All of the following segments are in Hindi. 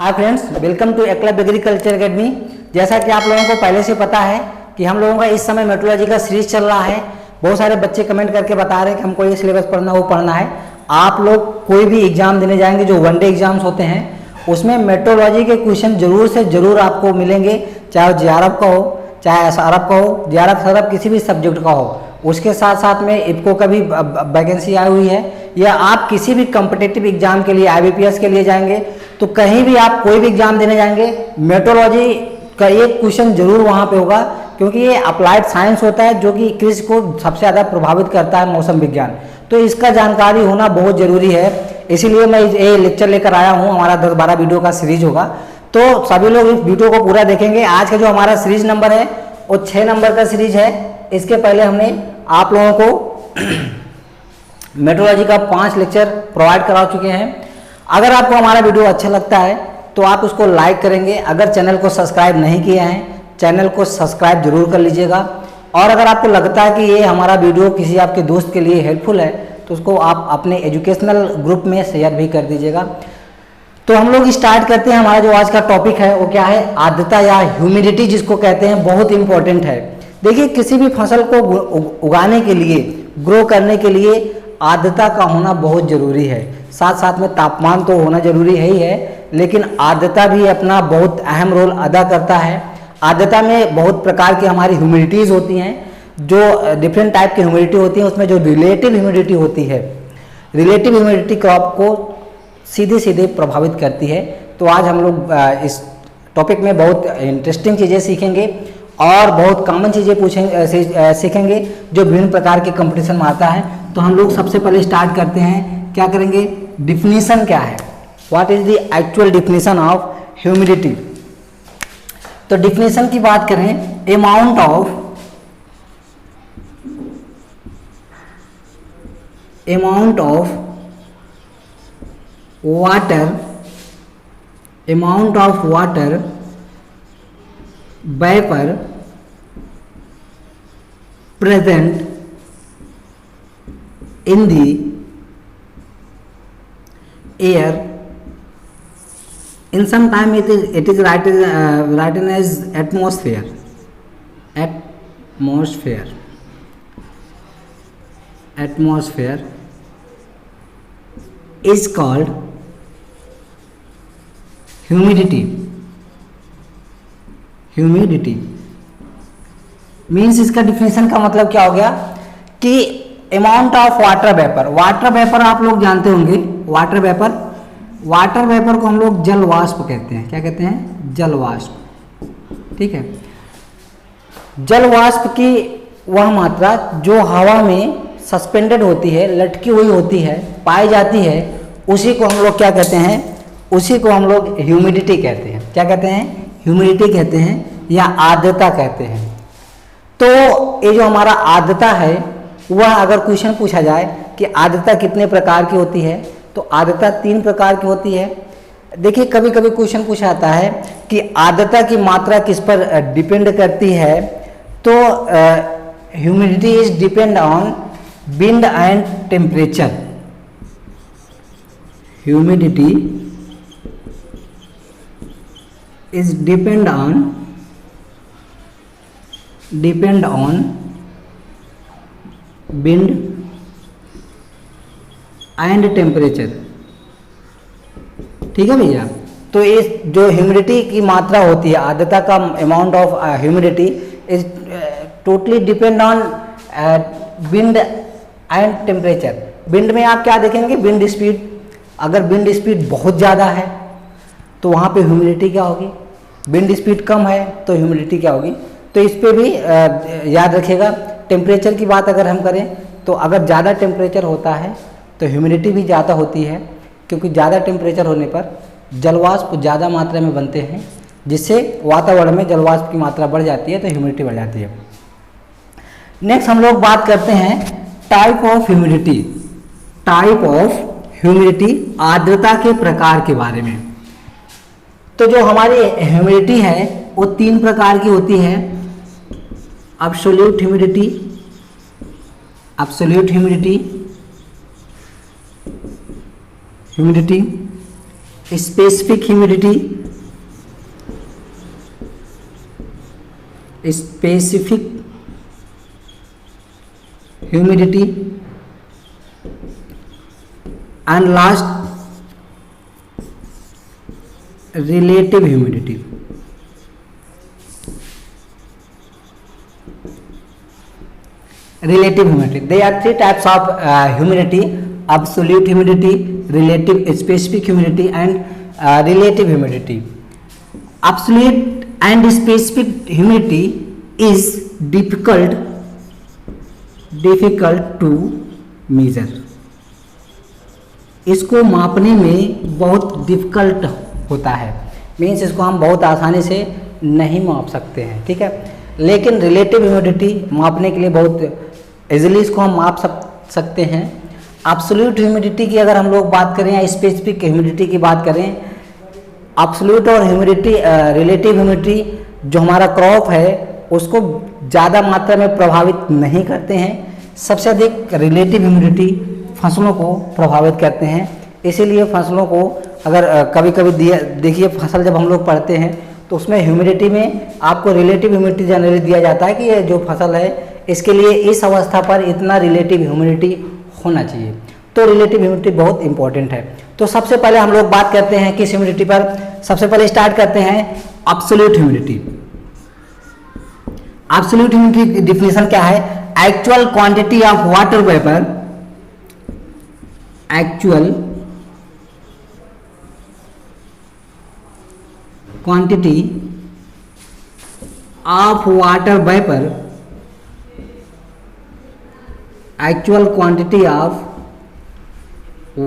हाय फ्रेंड्स, वेलकम टू एक्लब एग्रीकल्चर अकेडमी। जैसा कि आप लोगों को पहले से पता है कि हम लोगों का इस समय मेट्रोलॉजी का सीरीज चल रहा है। बहुत सारे बच्चे कमेंट करके बता रहे हैं कि हमको ये सिलेबस पढ़ना वो पढ़ना है। आप लोग कोई भी एग्जाम देने जाएंगे जो वनडे एग्जाम्स होते हैं उसमें मेट्रोलॉजी के क्वेश्चन जरूर से जरूर आपको मिलेंगे, चाहे जेआरएफ का हो, चाहे एसआरएफ का हो, जेआरएफ एसआरएफ किसी भी सब्जेक्ट का हो। उसके साथ साथ में इफको का भी वैकेंसी आई हुई है, या आप किसी भी कॉम्पिटिटिव एग्जाम के लिए आईबीपीएस के लिए जाएंगे तो कहीं भी आप कोई भी एग्जाम देने जाएंगे मेट्रोलॉजी का एक क्वेश्चन जरूर वहाँ पे होगा, क्योंकि ये अप्लाइड साइंस होता है जो कि कृषि को सबसे ज़्यादा प्रभावित करता है, मौसम विज्ञान। तो इसका जानकारी होना बहुत ज़रूरी है, इसीलिए मैं ये लेक्चर लेकर आया हूँ। हमारा 10-12 वीडियो का सीरीज होगा, तो सभी लोग इस वीडियो को पूरा देखेंगे। आज का जो हमारा सीरीज नंबर है वो 6 नंबर का सीरीज है। इसके पहले हमने आप लोगों को मेट्रोलॉजी का 5 लेक्चर प्रोवाइड करा चुके हैं। अगर आपको हमारा वीडियो अच्छा लगता है तो आप उसको लाइक करेंगे। अगर चैनल को सब्सक्राइब नहीं किया है, चैनल को सब्सक्राइब जरूर कर लीजिएगा। और अगर आपको लगता है कि ये हमारा वीडियो किसी आपके दोस्त के लिए हेल्पफुल है तो उसको आप अपने एजुकेशनल ग्रुप में शेयर भी कर दीजिएगा। तो हम लोग स्टार्ट करते हैं। हमारा जो आज का टॉपिक है वो क्या है? आर्द्रता या ह्यूमिडिटी जिसको कहते हैं, बहुत इंपॉर्टेंट है। देखिए, किसी भी फसल को उगाने के लिए, ग्रो करने के लिए आर्द्रता का होना बहुत जरूरी है। साथ साथ में तापमान तो होना जरूरी है ही है, लेकिन आर्द्रता भी अपना बहुत अहम रोल अदा करता है। आर्द्रता में बहुत प्रकार की हमारी ह्यूमिडिटीज़ होती हैं, जो डिफरेंट टाइप की ह्यूमिडिटी होती हैं। उसमें जो रिलेटिव ह्यूमिडिटी होती है, रिलेटिव ह्यूमिडिटी क्रॉप को सीधे सीधे प्रभावित करती है। तो आज हम लोग इस टॉपिक में बहुत इंटरेस्टिंग चीज़ें सीखेंगे और बहुत कॉमन चीज़ें सीखेंगे जो विभिन्न प्रकार के कंपटीशन में आता है। तो हम लोग सबसे पहले स्टार्ट करते हैं, क्या करेंगे? डिफिनीशन क्या है, what is the actual definition of humidity. तो डिफिनीशन की बात करें, amount of water vapour present in the air. In some time it is written as atmosphere. Atmosphere is called humidity. Means इसका डिफिनेशन का मतलब क्या हो गया कि अमाउंट ऑफ वाटर वेपर आप लोग जानते होंगे। वाटर वेपर को हम लोग जल वाष्प कहते हैं। क्या कहते हैं? जल वाष्प। ठीक है, जल वाष्प की वह मात्रा जो हवा में सस्पेंडेड होती है, लटकी हुई होती है, पाई जाती है, उसी को हम लोग क्या कहते हैं? उसी को हम लोग ह्यूमिडिटी कहते हैं। क्या कहते हैं? ह्यूमिडिटी कहते हैं या आर्द्रता कहते हैं। तो ये जो हमारा आर्द्रता है, वह अगर क्वेश्चन पूछा जाए कि आर्द्रता कितने प्रकार की होती है, तो आर्द्रता 3 प्रकार की होती है। देखिए, कभी कभी क्वेश्चन पूछा जाता है कि आर्द्रता की मात्रा किस पर डिपेंड करती है, तो humidity is depend on wind and temperature. Humidity is depend on wind and temperature. ठीक है भैया। तो ये जो ह्यूमिडिटी की मात्रा होती है, आर्द्रता का amount of humidity is totally depend on wind and temperature. Wind में आप क्या देखेंगे? Wind speed. अगर विंड स्पीड बहुत ज़्यादा है तो वहाँ पे ह्यूमिडिटी क्या होगी? विंड स्पीड कम है तो ह्यूमिडिटी क्या होगी? तो इस पे भी याद रखिएगा। टेम्परेचर की बात अगर हम करें तो अगर ज़्यादा टेम्परेचर होता है तो ह्यूमिडिटी भी ज़्यादा होती है, क्योंकि ज़्यादा टेम्परेचर होने पर जलवाष्प ज़्यादा मात्रा में बनते हैं, जिससे वातावरण में जलवाष्प की मात्रा बढ़ जाती है तो ह्यूमिडिटी बढ़ जाती है। नेक्स्ट हम लोग बात करते हैं टाइप ऑफ ह्यूमिडिटी, आर्द्रता के प्रकार के बारे में। तो जो हमारी ह्यूमिडिटी है वो 3 प्रकार की होती है। Absolute humidity, specific humidity, specific humidity and last relative humidity. Relative humidity. There are three types of humidity: absolute humidity, relative specific humidity, and relative humidity. Absolute and specific humidity is difficult to measure. इसको मापने में बहुत डिफिकल्ट होता है, मीन्स इसको हम बहुत आसानी से नहीं माप सकते हैं, ठीक है। लेकिन रिलेटिव ह्यूमिडिटी मापने के लिए बहुत इजीली इसको हम माप सकते हैं। एब्सोल्यूट ह्यूमिडिटी की अगर हम लोग बात करें या स्पेसिफिक ह्यूमिडिटी की बात करें, एब्सोल्यूट और ह्यूमिडिटी रिलेटिव ह्यूमिडिटी जो हमारा क्रॉप है उसको ज़्यादा मात्रा में प्रभावित नहीं करते हैं। सबसे अधिक रिलेटिव ह्यूमिडिटी फसलों को प्रभावित करते हैं। इसीलिए फसलों को अगर कभी कभी देखिए फसल जब हम लोग पढ़ते हैं तो उसमें ह्यूमिडिटी में आपको रिलेटिव ह्यूमिडिटी जनरली दिया जाता है कि ये जो फसल है इसके लिए इस अवस्था पर इतना रिलेटिव ह्यूमिडिटी होना चाहिए। तो रिलेटिव ह्यूमिडिटी बहुत इंपॉर्टेंट है। तो सबसे पहले हम लोग बात करते हैं किस ह्यूमिडिटी पर, सबसे पहले स्टार्ट करते हैं एब्सोल्यूट ह्यूमिडिटी। एब्सोल्यूट ह्यूमिडिटी की डिफिनेशन क्या है? Actual quantity of water vapour, actual quantity of water vapour, actual quantity of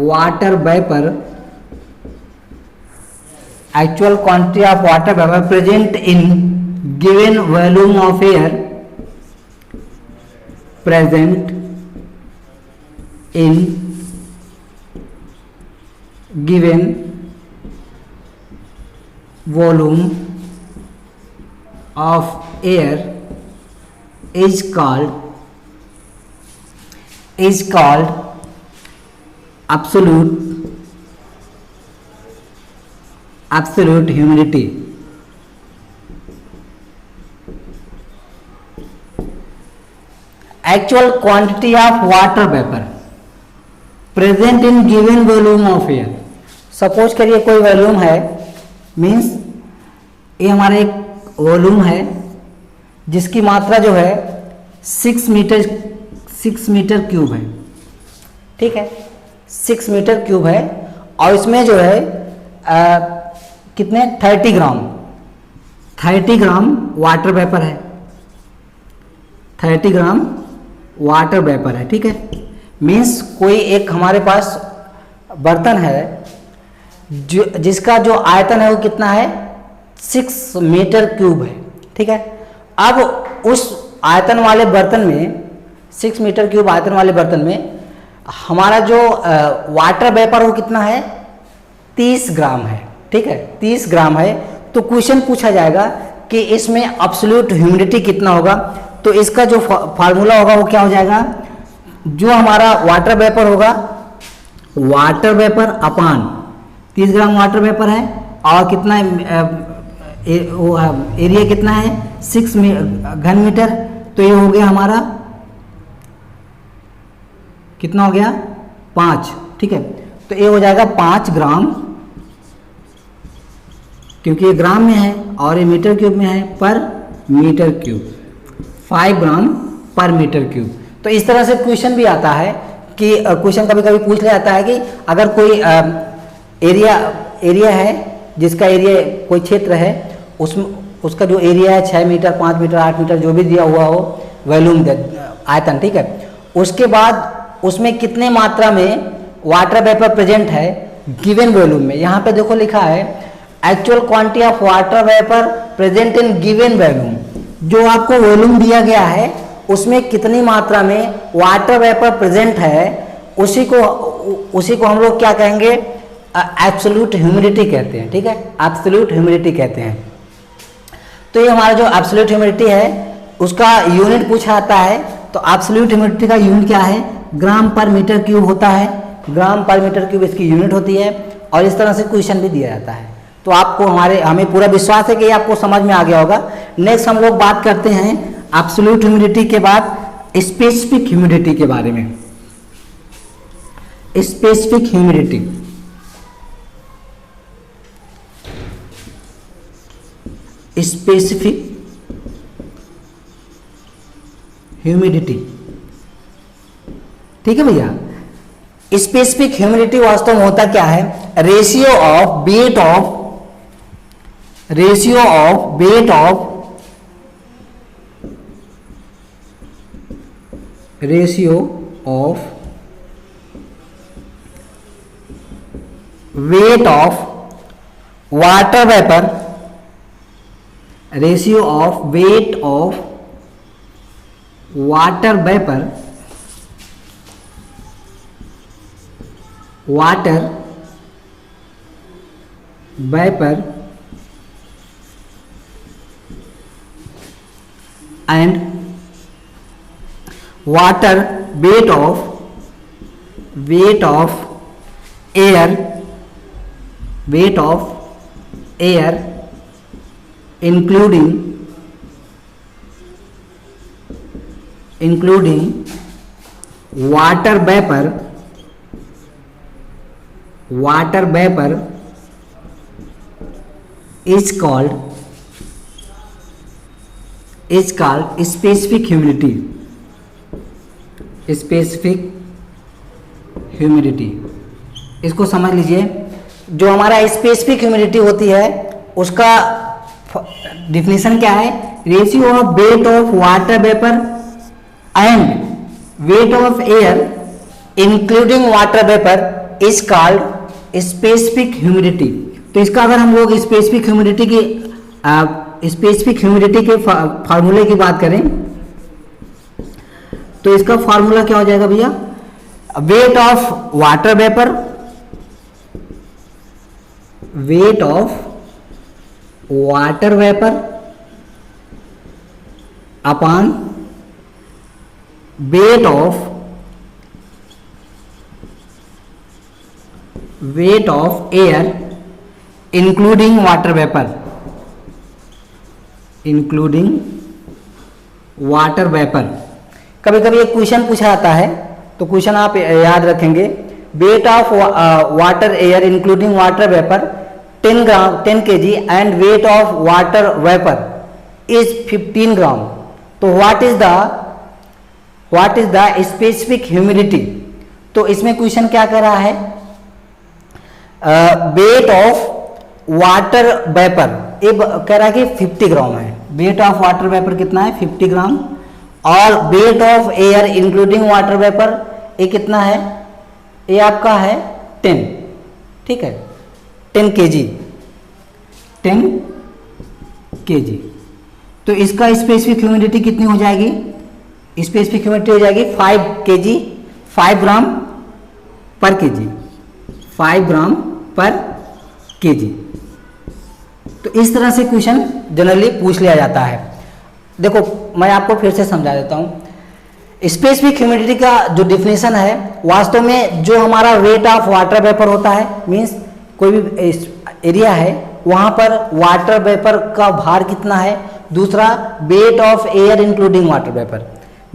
water vapor, actual quantity of water vapor present in given volume of air, present in given volume of air is called absolute humidity. Actual quantity of water vapor present in given volume of air. Suppose करिए कोई वॉल्यूम है, मीन्स ये हमारा एक वॉल्यूम है जिसकी मात्रा जो है 6 मीटर क्यूब है, ठीक है, 6 मीटर क्यूब है। और इसमें जो है कितने 30 ग्राम वाटर वेपर है, 30 ग्राम वाटर वेपर है, ठीक है। मीन्स कोई एक हमारे पास बर्तन है जिसका जो आयतन है वो कितना है 6 मीटर क्यूब है, ठीक है। अब उस आयतन वाले बर्तन में 6 मीटर क्यूब आयतन वाले बर्तन में हमारा जो वाटर वेपर वो कितना है 30 ग्राम है, ठीक है, 30 ग्राम है। तो क्वेश्चन पूछा जाएगा कि इसमें एब्सोल्यूट ह्यूमिडिटी कितना होगा। तो इसका जो फार्मूला होगा वो क्या हो जाएगा, जो हमारा वाटर वेपर होगा, वाटर वेपर अपान 30 ग्राम वाटर वेपर है और कितना एरिया कितना है 6 घन मीटर। तो ये हो गया हमारा कितना हो गया 5, ठीक है। तो ये हो जाएगा 5 ग्राम, क्योंकि ये ग्राम में है और ये मीटर क्यूब में है, पर मीटर क्यूब 5 ग्राम पर मीटर क्यूब। तो इस तरह से क्वेश्चन भी आता है कि क्वेश्चन कभी कभी पूछ लिया जाता है कि अगर कोई एरिया है जिसका एरिया कोई क्षेत्र है उसका जो एरिया है 6 मीटर 5 मीटर 8 मीटर जो भी दिया हुआ हो वॉल्यूम आयतन, ठीक है, उसके बाद उसमें कितने मात्रा में वाटर वेपर प्रेजेंट है गिवन वॉल्यूम में। यहाँ पे देखो लिखा है actual quantity of water vapour present in given volume. जो आपको वॉल्यूम दिया गया है उसमें कितनी मात्रा में वाटर वेपर प्रेजेंट है उसी को हम लोग क्या कहेंगे एब्सोल्यूट ह्यूमिडिटी कहते हैं, ठीक है, एब्सोल्यूट ह्यूमिडिटी कहते हैं। तो ये हमारा जो एब्सोल्यूट ह्यूमिडिटी है उसका यूनिट पूछा जाता है। तो एब्सोल्यूट ह्यूमिडिटी का यूनिट क्या है, ग्राम पर मीटर क्यूब होता है, ग्राम पर मीटर क्यूब इसकी यूनिट होती है। और इस तरह से क्वेश्चन भी दिया जाता है। तो आपको हमें पूरा विश्वास है कि आपको समझ में आ गया होगा। नेक्स्ट हम लोग बात करते हैं एब्सोल्यूट ह्यूमिडिटी के बाद स्पेसिफिक ह्यूमिडिटी के बारे में। स्पेसिफिक ह्यूमिडिटी, स्पेसिफिक ह्यूमिडिटी, ठीक है भैया। स्पेसिफिक ह्यूमिडिटी वास्तव में होता क्या है? Ratio of weight of water vapour, ratio of weight of water vapour and water weight of air including water vapor is called specific humidity। इसको समझ लीजिए। जो हमारा स्पेसिफिक ह्यूमिडिटी होती है उसका डिफिनेशन क्या है? Ratio of weight of water vapour and weight of air including water vapour is called specific humidity. तो इसका अगर हम लोग स्पेसिफिक ह्यूमिडिटी के फार्मूले की बात करें तो इसका फार्मूला क्या हो जाएगा भैया? Weight of water vapour upon weight of air including water vapour. कभी कभी एक क्वेश्चन पूछा जाता है तो क्वेश्चन आप याद रखेंगे। Weight of water air including water vapour 10 kg and weight of water vapour is 15 ग्राम। तो what is the specific humidity? तो इसमें क्वेश्चन क्या कर रहा है? वेट ऑफ वाटर वेपर ये कह रहा है कि 50 ग्राम है। वेट ऑफ वाटर वेपर कितना है? 50 ग्राम। और weight of air including water vapour ये कितना है? ये आपका है 10, ठीक है, 10 kg। तो इसका स्पेसिफिक ह्यूमिडिटी कितनी हो जाएगी? स्पेसिफिक ह्यूमिडिटी हो जाएगी 5 ग्राम पर केजी, 5 ग्राम पर केजी। तो इस तरह से क्वेश्चन जनरली पूछ लिया जाता है। देखो मैं आपको फिर से समझा देता हूँ। स्पेसिफिक ह्यूमिडिटी का जो डिफिनेशन है वास्तव में जो हमारा वेट ऑफ वाटर वेपर होता है, मीन्स कोई भी एरिया है वहाँ पर वाटर वेपर का भार कितना है। दूसरा weight of air including water vapour,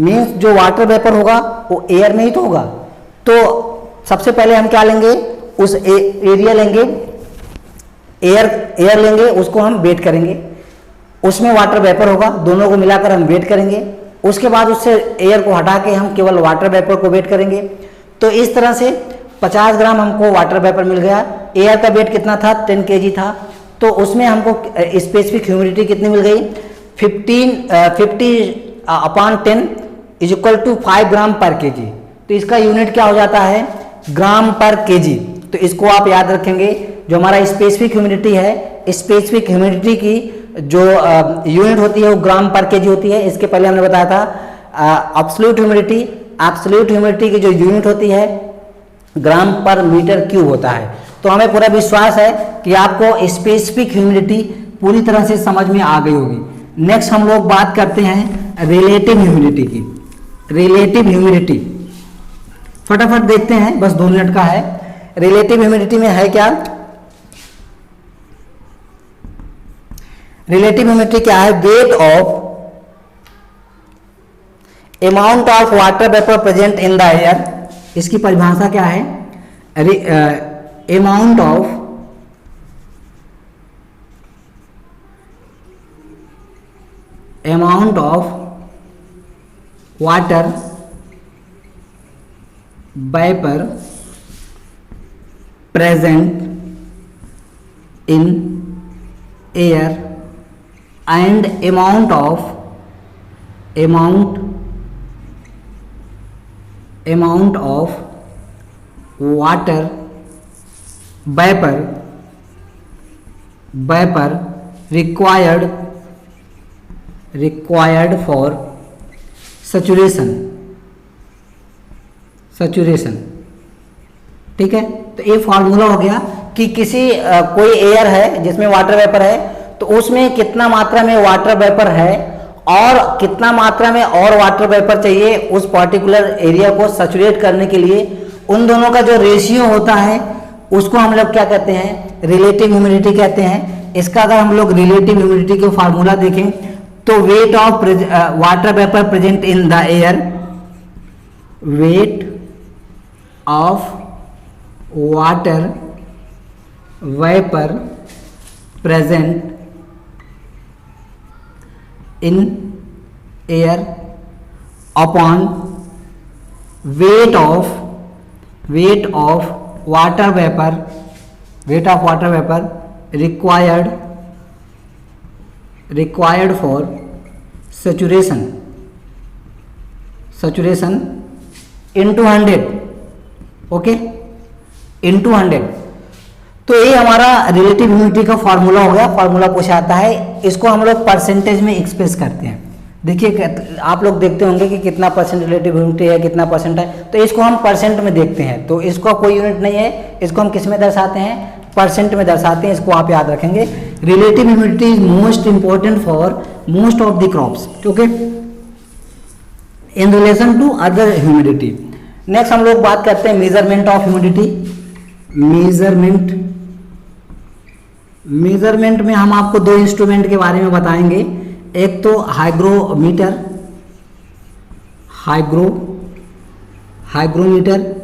means जो वाटर वेपर होगा वो एयर में ही तो होगा। तो सबसे पहले हम क्या लेंगे? उस एरिया लेंगे, एयर लेंगे, उसको हम वेट करेंगे, उसमें वाटर वेपर होगा, दोनों को मिलाकर हम वेट करेंगे। उसके बाद उससे एयर को हटा के हम केवल वाटर वेपर को वेट करेंगे। तो इस तरह से 50 ग्राम हमको वाटर वेपर मिल गया। एयर का वेट कितना था? 10 kg था। तो उसमें हमको स्पेसिफिक ह्यूमिडिटी कितनी मिल गई? 50/10 इज इक्वल टू 5 ग्राम पर केजी। तो इसका यूनिट क्या हो जाता है? ग्राम पर केजी। तो इसको आप याद रखेंगे। जो हमारा स्पेसिफिक ह्यूमिडिटी है, स्पेसिफिक ह्यूमिडिटी की जो यूनिट होती है वो ग्राम पर केजी होती है। इसके पहले हमने बताया था एब्सोल्यूट ह्यूमिडिटी की जो यूनिट होती है ग्राम पर मीटर क्यूब होता है। तो हमें पूरा विश्वास है कि आपको स्पेसिफिक ह्यूमिडिटी पूरी तरह से समझ में आ गई होगी। नेक्स्ट हम लोग बात करते हैं रिलेटिव ह्यूमिडिटी की। रिलेटिव ह्यूमिडिटी फटाफट देखते हैं, बस 2 मिनट का है। रिलेटिव ह्यूमिडिटी में है क्या, रिलेटिव ह्यूमिडिटी क्या है, weight of amount of water vapour present in the air, इसकी परिभाषा क्या है, amount of water vapour present in air and amount of water vapour required for saturation, ठीक है। तो ये फॉर्मूला हो गया कि किसी कोई एयर है जिसमें वाटर वेपर है, तो उसमें कितना मात्रा में वाटर वेपर है और कितना मात्रा में और वाटर वेपर चाहिए उस पर्टिकुलर एरिया को सैचुरेट करने के लिए, उन दोनों का जो रेशियो होता है उसको हम लोग क्या कहते हैं, रिलेटिव ह्यूमिडिटी कहते हैं। इसका अगर हम लोग रिलेटिव ह्यूमिडिटी का फॉर्मूला देखें तो weight of water vapour present in the air, weight of water vapour present in air upon weight of water vapour required for saturation into 100, okay, into 100। तो ये हमारा रिलेटिव ह्यूमिडिटी का फॉर्मूला हो गया। फॉर्मूला पूछा आता है, इसको हम लोग परसेंटेज में एक्सप्रेस करते हैं। देखिए आप लोग देखते होंगे कि कितना परसेंट रिलेटिव ह्यूमिडिटी है, कितना परसेंट है, तो इसको हम परसेंट में देखते हैं। तो इसका कोई यूनिट नहीं है, इसको हम किस में दर्शाते हैं, परसेंट में दर्शाते हैं। इसको आप याद रखेंगे। Relative humidity is most important for most of the crops, okay, in relation to other humidity. Next हम लोग बात करते हैं मेजरमेंट ऑफ ह्यूमिडिटी। मेजरमेंट में हम आपको दो इंस्ट्रूमेंट के बारे में बताएंगे। एक तो हाइग्रोमीटर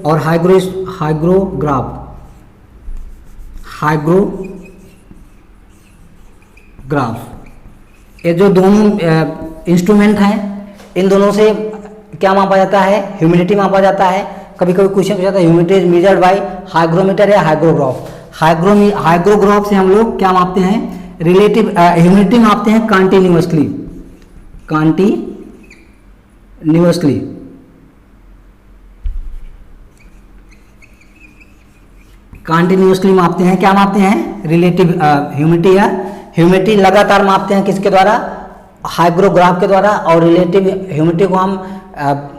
और हाइग्रोग्राफ। ये जो दोनों इंस्ट्रूमेंट हैं, इन दोनों से क्या मापा जाता है, ह्यूमिडिटी मापा जाता है। कभी कभी क्वेश्चन पूछा जाता है humidity is measured by hygrometer या हाइग्रोग्राफ। हाइग्रोग्राफ से हम लोग क्या मापते हैं, रिलेटिव ह्यूमिडिटी मापते हैं कंटिन्यूअसली मापते हैं। क्या मापते हैं, रिलेटिव ह्यूमिडिटी या ह्यूमिडिटी लगातार मापते हैं किसके द्वारा, हाइग्रोग्राफ के द्वारा। और रिलेटिव ह्यूमिडिटी को हम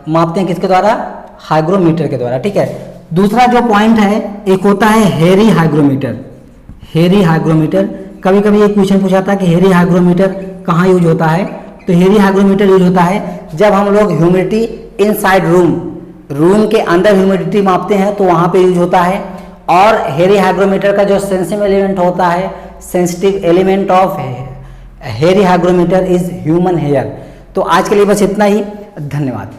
मापते हैं किसके द्वारा, हाइग्रोमीटर के द्वारा, ठीक है। दूसरा जो पॉइंट है, एक होता है हेरी हाइग्रोमीटर। कभी कभी एक क्वेश्चन पूछा था कि हेरी हाइग्रोमीटर कहाँ यूज होता है। तो हेरी हाइग्रोमीटर यूज होता है जब हम लोग ह्यूमिडिटी इनसाइड रूम के अंदर ह्यूमिडिटी मापते हैं, तो वहाँ पे यूज होता है। और हेरी हाइग्रोमीटर का जो सेंसिटिव एलिमेंट होता है, सेंसिटिव एलिमेंट ऑफ हेरी हाइग्रोमीटर इज ह्यूमन हेयर। तो आज के लिए बस इतना ही, धन्यवाद।